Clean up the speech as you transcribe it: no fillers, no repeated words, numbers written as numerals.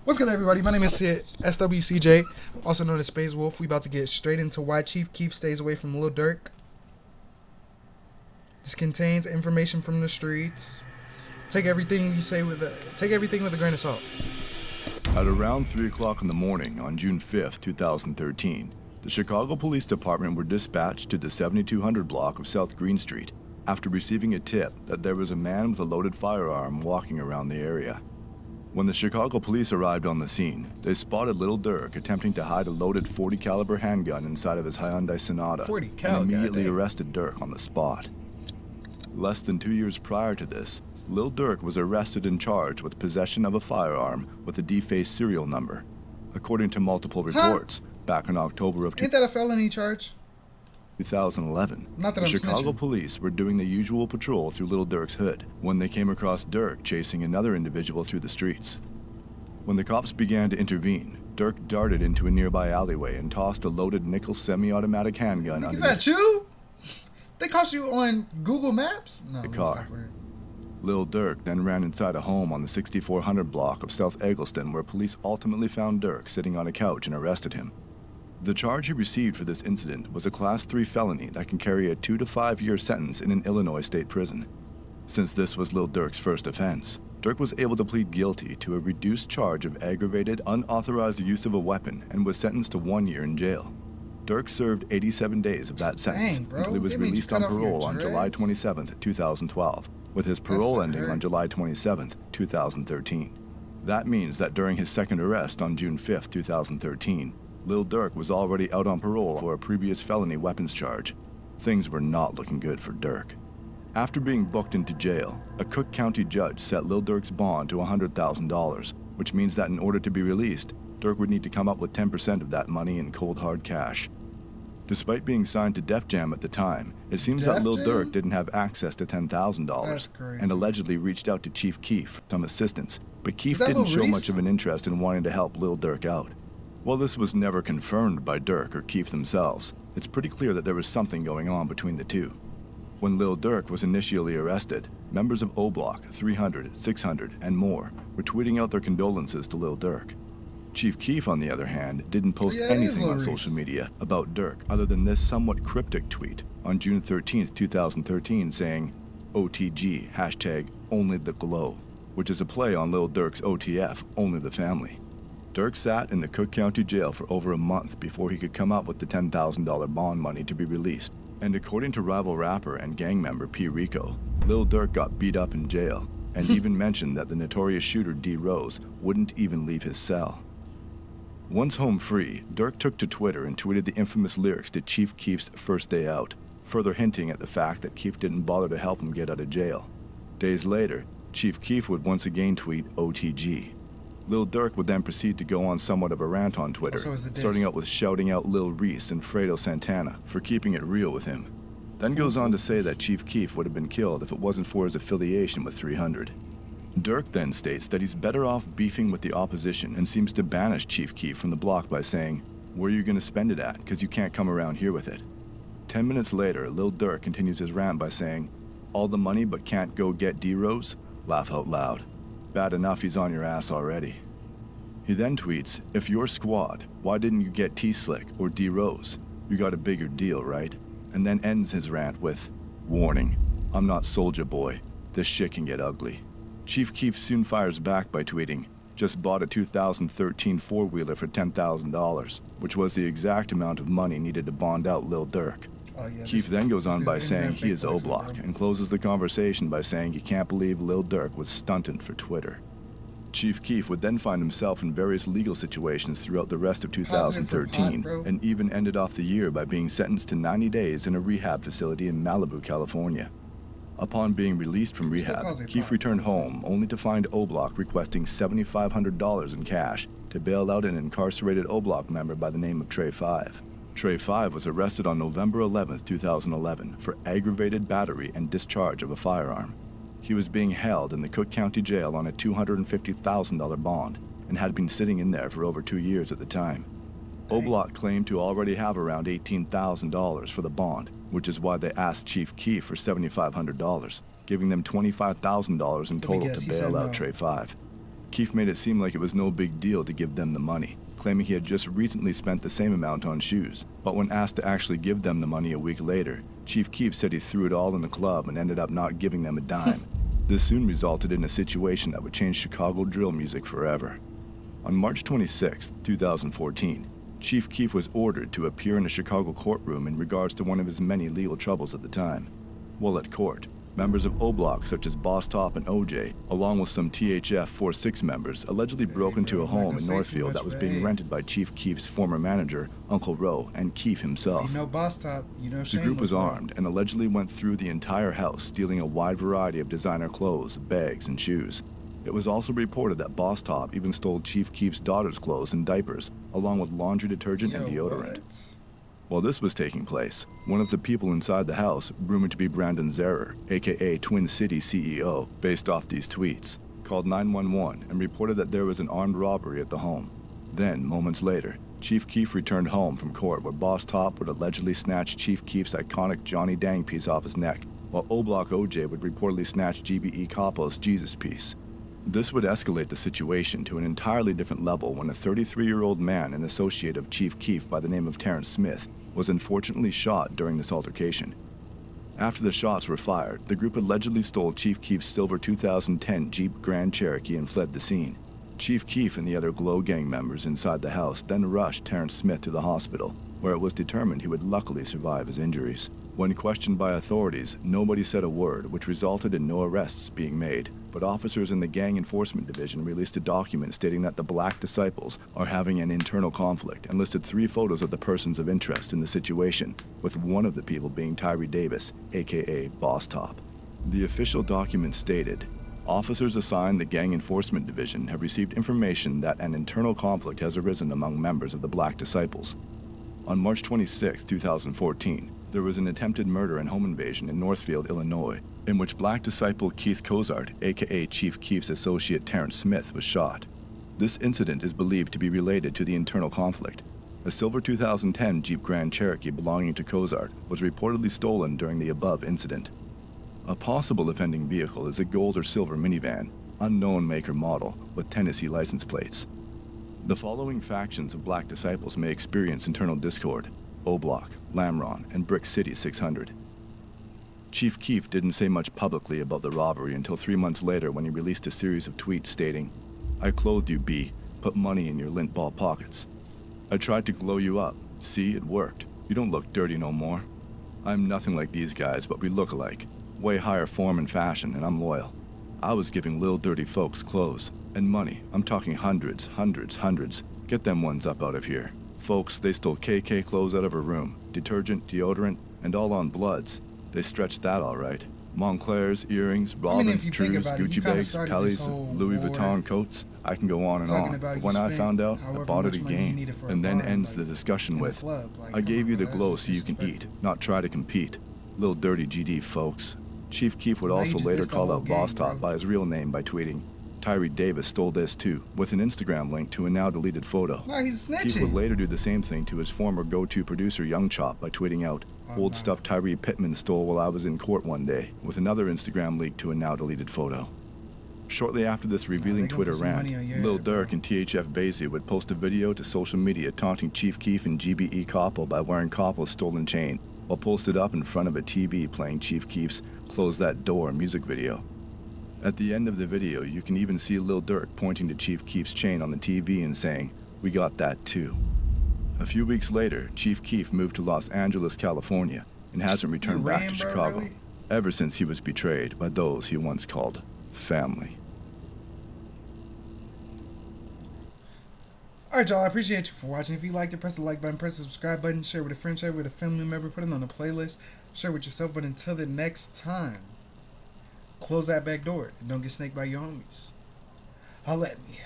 What's good, everybody? My name is SWCJ, also known as SpadesWolf. We about to get straight into why Chief Keef stays away from Lil Durk. This contains information from the streets. Take everything we say with a grain of salt. At around 3 o'clock in the morning on June 5th, 2013, the Chicago Police Department were dispatched to the 7200 block of South Green Street after receiving a tip that there was a man with a loaded firearm walking around the area. When the Chicago police arrived on the scene, they spotted Lil Durk attempting to hide a loaded .40 caliber handgun inside of his Hyundai Sonata and immediately arrested Durk on the spot. Less than 2 years prior to this, Lil Durk was arrested and charged with possession of a firearm with a defaced serial number. According to multiple reports, back in October of Ain't that a felony charge? 2011, the Chicago police were doing the usual patrol through Lil Durk's hood when they came across Durk chasing another individual through the streets. When the cops began to intervene, Durk darted into a nearby alleyway and tossed a loaded nickel semi-automatic handgun Is that you? They caught you on Google Maps? No, the car. Lil Durk then ran inside a home on the 6400 block of South Eggleston, where police ultimately found Durk sitting on a couch and arrested him. The charge he received for this incident was a Class 3 felony that can carry a 2 to 5 year sentence in an Illinois state prison. Since this was Lil Durk's first offense, Durk was able to plead guilty to a reduced charge of aggravated, unauthorized use of a weapon and was sentenced to 1 year in jail. Durk served 87 days of that sentence until he was released on parole on July 27, 2012, with his parole ending on July 27, 2013. That means that during his second arrest on June 5, 2013, Lil Durk was already out on parole for a previous felony weapons charge. Things were not looking good for Durk. After being booked into jail, a Cook County judge set Lil Durk's bond to $100,000, which means that in order to be released, Durk would need to come up with 10% of that money in cold hard cash. Despite being signed to Def Jam at the time, it seems that Lil Durk didn't have access to $10,000 and allegedly reached out to Chief Keef for some assistance, but Keef didn't show much of an interest in wanting to help Lil Durk out. While this was never confirmed by Durk or Keef themselves, it's pretty clear that there was something going on between the two. When Lil Durk was initially arrested, members of O Block, 300, 600, and more were tweeting out their condolences to Lil Durk. Chief Keef, on the other hand, didn't post anything on social media about Durk other than this somewhat cryptic tweet on June 13, 2013 saying, OTG, hashtag only the glow, which is a play on Lil Durk's OTF, only the family. Durk sat in the Cook County jail for over a month before he could come up with the $10,000 bond money to be released, and according to rival rapper and gang member P. Rico, Lil Durk got beat up in jail, and even mentioned that the notorious shooter D. Rose wouldn't even leave his cell. Once home free, Durk took to Twitter and tweeted the infamous lyrics to Chief Keef's First Day Out, further hinting at the fact that Keef didn't bother to help him get out of jail. Days later, Chief Keef would once again tweet OTG. Lil Durk would then proceed to go on somewhat of a rant on Twitter, starting out with shouting out Lil Reese and Fredo Santana for keeping it real with him. Then goes on to say that Chief Keef would have been killed if it wasn't for his affiliation with 300. Durk then states that he's better off beefing with the opposition and seems to banish Chief Keef from the block by saying, "Where are you going to spend it at? Because you can't come around here with it." 10 minutes later, Lil Durk continues his rant by saying, "All the money but can't go get D-Rose? Laugh out loud. Bad enough he's on your ass already." He then tweets, "If you're squad, why didn't you get T-Slick or D-Rose? You got a bigger deal, right?" And then ends his rant with, "Warning, I'm not Soulja Boy. This shit can get ugly." Chief Keef soon fires back by tweeting, "Just bought a 2013 four-wheeler for $10,000, which was the exact amount of money needed to bond out Lil Durk." Keef then goes on by saying he is O-Block and closes the conversation by saying he can't believe Lil Durk was stunted for Twitter. Chief Keef would then find himself in various legal situations throughout the rest of 2013 and even ended off the year by being sentenced to 90 days in a rehab facility in Malibu, California. Upon being released from rehab, Keef returned home only to find O-Block requesting $7,500 in cash to bail out an incarcerated O-Block member by the name of Cheif. Cheif was arrested on November 11, 2011 for aggravated battery and discharge of a firearm. He was being held in the Cook County Jail on a $250,000 bond and had been sitting in there for over 2 years at the time. O-Block claimed to already have around $18,000 for the bond, which is why they asked Chief Keef for $7,500, giving them $25,000 in total to bail out Cheif. Keef made it seem like it was no big deal to give them the money, claiming he had just recently spent the same amount on shoes. But when asked to actually give them the money a week later, Chief Keef said he threw it all in the club and ended up not giving them a dime. This soon resulted in a situation that would change Chicago drill music forever. On March 26, 2014, Chief Keef was ordered to appear in a Chicago courtroom in regards to one of his many legal troubles at the time. While at court, members of O-Block such as Boss Top and OJ, along with some THF 4-6 members, allegedly broke into a home in Northfield that was being rented by Chief Keef's former manager, Uncle Ro, and Keef himself. You know Boss Top, you know The group was armed and allegedly went through the entire house, stealing a wide variety of designer clothes, bags, and shoes. It was also reported that Boss Top even stole Chief Keef's daughter's clothes and diapers, along with laundry detergent and deodorant. What? While this was taking place, one of the people inside the house, rumored to be Brandon Zerer, aka Twin City CEO, based off these tweets, called 911 and reported that there was an armed robbery at the home. Then, moments later, Chief Keef returned home from court where Boss Top would allegedly snatch Chief Keef's iconic Johnny Dang piece off his neck, while O-Block OJ would reportedly snatch GBE Capo's Jesus piece. This would escalate the situation to an entirely different level when a 33-year-old man and associate of Chief Keef by the name of Terrence Smith was unfortunately shot during this altercation. After the shots were fired, the group allegedly stole Chief Keef's silver 2010 Jeep Grand Cherokee and fled the scene. Chief Keef and the other Glow Gang members inside the house then rushed Terrence Smith to the hospital, where it was determined he would luckily survive his injuries. When questioned by authorities, nobody said a word, which resulted in no arrests being made, but officers in the Gang Enforcement Division released a document stating that the Black Disciples are having an internal conflict and listed 3 photos of the persons of interest in the situation, with one of the people being Tyree Davis, aka Boss Top. The official document stated, officers assigned the Gang Enforcement Division have received information that an internal conflict has arisen among members of the Black Disciples. On March 26, 2014, there was an attempted murder and home invasion in Northfield, Illinois, in which Black Disciple Keith Cozart, aka Chief Keef's associate Terrence Smith, was shot. This incident is believed to be related to the internal conflict. A silver 2010 Jeep Grand Cherokee belonging to Cozart was reportedly stolen during the above incident. A possible offending vehicle is a gold or silver minivan, unknown make or model, with Tennessee license plates. The following factions of Black Disciples may experience internal discord: O-Block, Lamron, and Brick City 600. Chief Keef didn't say much publicly about the robbery until 3 months later when he released a series of tweets stating, "I clothed you, B. Put money in your lint ball pockets. I tried to glow you up. See, it worked. You don't look dirty no more. I'm nothing like these guys, but we look alike. Way higher form and fashion, and I'm loyal. I was giving lil dirty folks clothes. And money. I'm talking hundreds. Get them ones up out of here. Folks, they stole KK clothes out of her room. Detergent, deodorant, and all on Bloods. They stretched that all right. Montclair's, earrings, Robins, Trues, Gucci bags, Kelly's, Louis Vuitton coats. I can go on and on. But when I found out, I bought it again." And then ends the discussion with, "I gave you the glow so you can eat, not try to compete. Lil dirty GD, folks." Chief Keef would also later call out Boss Top by his real name by tweeting, "Tyree Davis stole this too," with an Instagram link to a now deleted photo. No, he's snitching. Keef would later do the same thing to his former go-to producer Young Chop by tweeting out, "Old stuff Tyree Pittman stole while I was in court one day," with another Instagram leak to a now deleted photo. Shortly after this revealing Twitter rant, Lil Durk and THF Basie would post a video to social media taunting Chief Keef and GBE Capo by wearing Capo's stolen chain, while posted up in front of a TV playing Chief Keef's "Close That Door" music video. At the end of the video, you can even see Lil Durk pointing to Chief Keef's chain on the TV and saying, "We got that too." A few weeks later, Chief Keef moved to Los Angeles, California, and hasn't returned back to Chicago, really? ever since he was betrayed by those he once called family. Alright, y'all, I appreciate you for watching. If you liked it, press the like button, press the subscribe button, share with a friend, share with a family member, put it on a playlist, share with yourself. But until the next time, close that back door and don't get snaked by your homies. Holla at me.